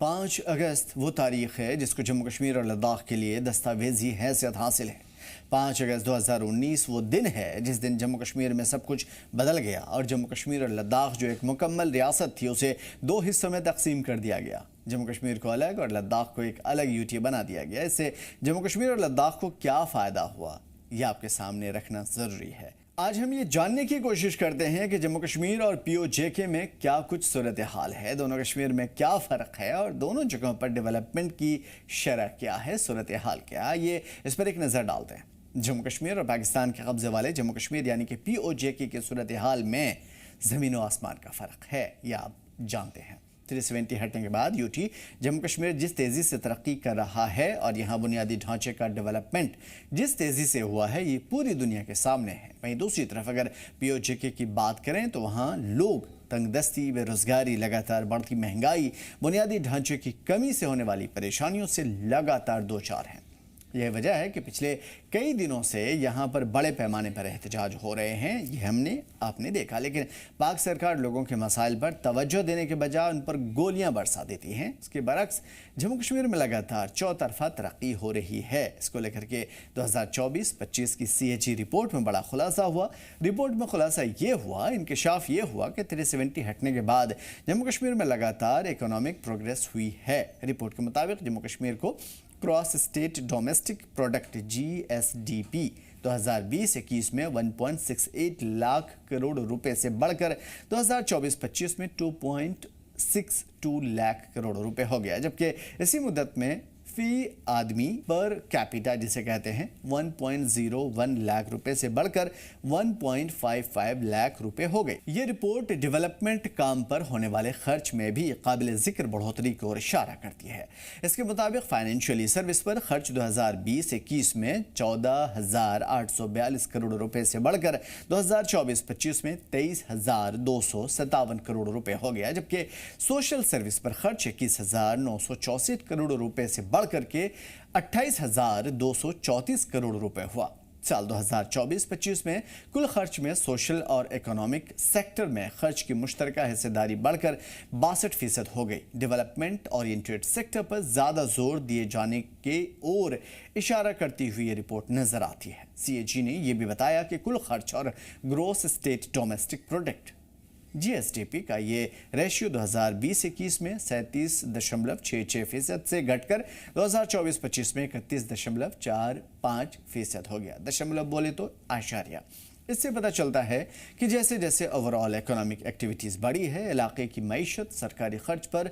5 اگست وہ تاریخ ہے جس کو جموں کشمیر اور لداخ کے لیے دستاویزی حیثیت حاصل ہے۔ 5 اگست 2019 وہ دن ہے جس دن جموں کشمیر میں سب کچھ بدل گیا اور جموں کشمیر اور لداخ جو ایک مکمل ریاست تھی اسے 2 حصوں میں تقسیم کر دیا گیا۔ جموں کشمیر کو الگ اور لداخ کو ایک الگ یوٹی بنا دیا گیا۔ اس سے جموں کشمیر اور لداخ کو کیا فائدہ ہوا یہ آپ کے سامنے رکھنا ضروری ہے۔ آج ہم یہ جاننے کی کوشش کرتے ہیں کہ جموں کشمیر اور پی او جے کے میں کیا کچھ صورتحال ہے، دونوں کشمیر میں کیا فرق ہے اور دونوں جگہوں پر ڈیولپمنٹ کی شرح کیا ہے، صورتحال کیا ہے، یہ اس پر ایک نظر ڈالتے ہیں۔ جموں کشمیر اور پاکستان کے قبضے والے جموں کشمیر یعنی کہ پی او جے کی صورتحال میں زمین و آسمان کا فرق ہے، یہ آپ جانتے ہیں۔ 370 ہٹنے کے بعد یوٹی جموں کشمیر جس تیزی سے ترقی کر رہا ہے اور یہاں بنیادی ڈھانچے کا ڈیولپمنٹ جس تیزی سے ہوا ہے یہ پوری دنیا کے سامنے ہے۔ وہیں دوسری طرف اگر پی او جے کے کی بات کریں تو وہاں لوگ تنگ دستی، بے روزگاری، لگاتار بڑھتی مہنگائی، بنیادی ڈھانچے کی کمی سے ہونے والی پریشانیوں سے لگاتار دوچار ہیں۔ یہ وجہ ہے کہ پچھلے کئی دنوں سے یہاں پر بڑے پیمانے پر احتجاج ہو رہے ہیں، یہ آپ نے دیکھا، لیکن پاک سرکار لوگوں کے مسائل پر توجہ دینے کے بجائے ان پر گولیاں برسا دیتی ہیں۔ اس کے برعکس جموں کشمیر میں لگاتار چوطرفہ ترقی ہو رہی ہے۔ اس کو لے کر کے 2024-25 کی سی ایچ ای رپورٹ میں بڑا خلاصہ ہوا۔ رپورٹ میں خلاصہ یہ ہوا، انکشاف یہ ہوا کہ 370 ہٹنے کے بعد جموں کشمیر میں لگاتار اکنامک پروگریس ہوئی ہے۔ رپورٹ کے مطابق جموں کشمیر کو کراس اسٹیٹ ڈومیسٹک پروڈکٹ جی ایس ڈی پی 2020-21 میں 1.68 لاکھ کروڑ روپے سے بڑھ کر 2024-25 میں 2.62 لاکھ کروڑ روپے ہو گیا، جبکہ اسی مدت میں فی آدمی پر کیپیٹا جسے کہتے ہیں 1.01 لاکھ روپے سے بڑھ کر 1.55 لاکھ روپے ہو گئے۔ یہ رپورٹ ڈیولپمنٹ کام پر ہونے والے خرچ میں بھی قابل ذکر بڑھوتری کی اور اشارہ کرتی ہے۔ اس کے مطابق فائنینشیلی سروس پر خرچ 2020-21 میں 14,842 کروڑ روپے سے بڑھ کر 2024-25 میں 23,257 کروڑ روپے ہو گیا، جبکہ سوشل سروس پر خرچ 21,964 کروڑ روپے سے بڑھ کر کے 28,234 کروڑ روپے ہوا۔ سال 2024-25 میں کل خرچ میں سوشل اور اکنامک سیکٹر میں خرچ کی مشترکہ حصہ داری بڑھ کر 62% ہو گئی۔ ڈیولپمنٹ اورینٹڈ سیکٹر پر زیادہ زور دیے جانے کے اور اشارہ کرتی ہوئی یہ رپورٹ نظر آتی ہے۔ سی اے جی نے یہ بھی بتایا کہ کل خرچ اور گروس اسٹیٹ ڈومیسٹک پروڈکٹ جی ایس ڈی پی کا یہ ریشیو 2020-21 میں 37.66% سے گھٹ کر 2024-25 میں 31.45% ہو گیا۔ دشملو بولے تو اعشاریہ۔ اس سے پتہ چلتا ہے کہ جیسے جیسے اوورآل اکنامک ایکٹیویٹیز بڑھی ہے، علاقے کی معیشت، سرکاری خرچ پر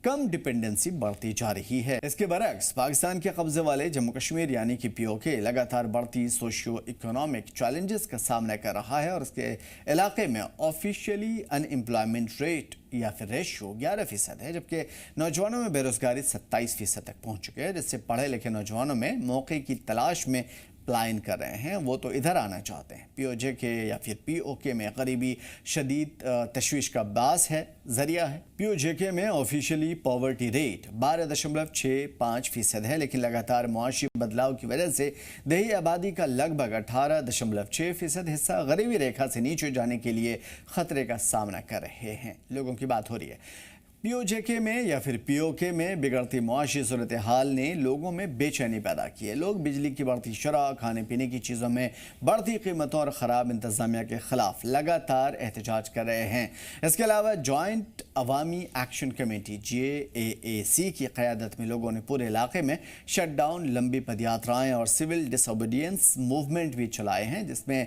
کم ڈپینڈنسی بڑھتی جا رہی ہے۔ اس کے برعکس پاکستان کے قبضے والے جموں کشمیر یعنی کہ پی او کے لگاتار بڑھتی سوشیو اکنامک چیلنجز کا سامنا کر رہا ہے اور اس کے علاقے میں آفیشیلی ان امپلائمنٹ ریٹ یا پھر ریشیو 11% ہے، جبکہ نوجوانوں میں بے روزگاری 27% تک پہنچ چکے ہیں، جس سے پڑھے لکھے نوجوانوں میں موقع کی تلاش میں پلائن کر رہے ہیں، وہ تو ادھر آنا چاہتے ہیں۔ پی او جے کے یا پھر پی او کے میں غریبی شدید تشویش کا باعث ہے، ذریعہ ہے۔ پی او جے کے میں آفیشیلی پاورٹی ریٹ 12.65% ہے، لیکن لگاتار معاشی بدلاؤ کی وجہ سے دیہی آبادی کا لگ بھگ 18.6% حصہ غریبی ریکھا سے نیچے جانے کے لیے خطرے کا سامنا کر رہے ہیں۔ لوگوں کی بات ہو رہی ہے۔ پی او جے کے میں یا پھر پی او کے میں بگڑتی معاشی صورتحال نے لوگوں میں بے چینی پیدا کی ہے۔ لوگ بجلی کی بڑھتی شرح، کھانے پینے کی چیزوں میں بڑھتی قیمتوں اور خراب انتظامیہ کے خلاف لگاتار احتجاج کر رہے ہیں۔ اس کے علاوہ جوائنٹ عوامی ایکشن کمیٹی JAAC کی قیادت میں لوگوں نے پورے علاقے میں شٹ ڈاؤن، لمبی پدیاترائیں اور سول ڈس اوبیڈینس موومنٹ بھی چلائے ہیں، جس میں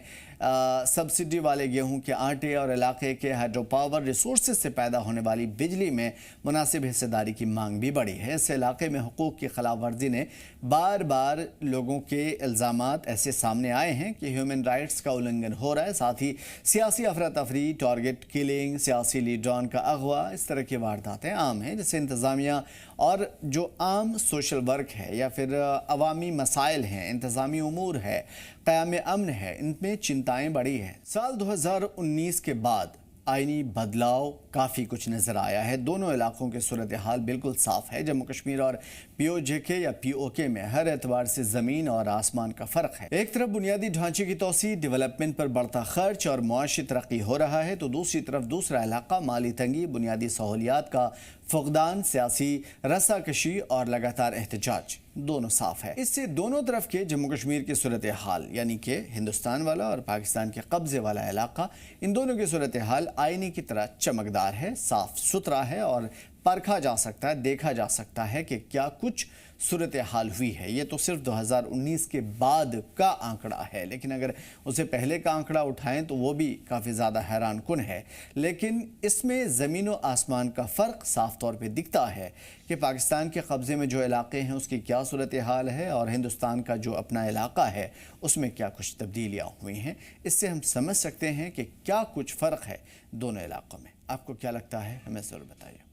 سبسڈی والے گیہوں کے آٹے اور علاقے کے ہائیڈرو پاور ریسورسز سے پیدا ہونے والی بجلی میں مناسب حصہ داری کی مانگ بھی بڑھی ہے۔ اس علاقے میں حقوق کی خلاف ورزی نے بار بار لوگوں کے الزامات ایسے سامنے آئے ہیں کہ ہیومن رائٹس کا النگھن ہو رہا ہے، ساتھ ہی سیاسی افراتفری، ٹارگٹ کلنگ، سیاسی لیڈران کا اغوا، اس طرح کی وارداتیں عام ہیں، جس سے انتظامیہ اور جو عام سوشل ورک ہے یا پھر عوامی مسائل ہیں، انتظامی امور ہے، قیام امن ہے، ان میں چنتائیں بڑھی ہیں۔ سال 2019 کے بعد آئینی بدلاؤ کافی کچھ نظر آیا ہے۔ دونوں علاقوں کے صورتحال بالکل صاف ہے۔ جموں کشمیر اور پی او جے کے یا پی او کے میں ہر اعتبار سے زمین اور آسمان کا فرق ہے۔ ایک طرف بنیادی ڈھانچے کی توسیع، ڈیولپمنٹ پر بڑھتا خرچ اور معاشی ترقی ہو رہا ہے، تو دوسری طرف دوسرا علاقہ مالی تنگی، بنیادی سہولیات کا فقدان، سیاسی رسا کشی اور لگاتار احتجاج دونوں صاف ہے۔ اس سے دونوں طرف کے جموں کشمیر کی صورتحال یعنی کہ ہندوستان والا اور پاکستان کے قبضے والا علاقہ، ان دونوں کی صورتحال آئینے کی طرح چمکدار ہے، صاف ستھرا ہے اور پرکھا جا سکتا ہے، دیکھا جا سکتا ہے کہ کیا کچھ صورتحال ہوئی ہے۔ یہ تو صرف 2019 کے بعد کا آنکڑا ہے، لیکن اگر اسے پہلے کا آنکڑا اٹھائیں تو وہ بھی کافی زیادہ حیران کن ہے۔ لیکن اس میں زمین و آسمان کا فرق صاف طور پہ دکھتا ہے کہ پاکستان کے قبضے میں جو علاقے ہیں اس کی کیا صورتحال ہے اور ہندوستان کا جو اپنا علاقہ ہے اس میں کیا کچھ تبدیلیاں ہوئی ہیں۔ اس سے ہم سمجھ سکتے ہیں کہ کیا کچھ فرق ہے دونوں علاقوں میں۔ آپ کو کیا لگتا ہے، ہمیں ضرور بتائیے۔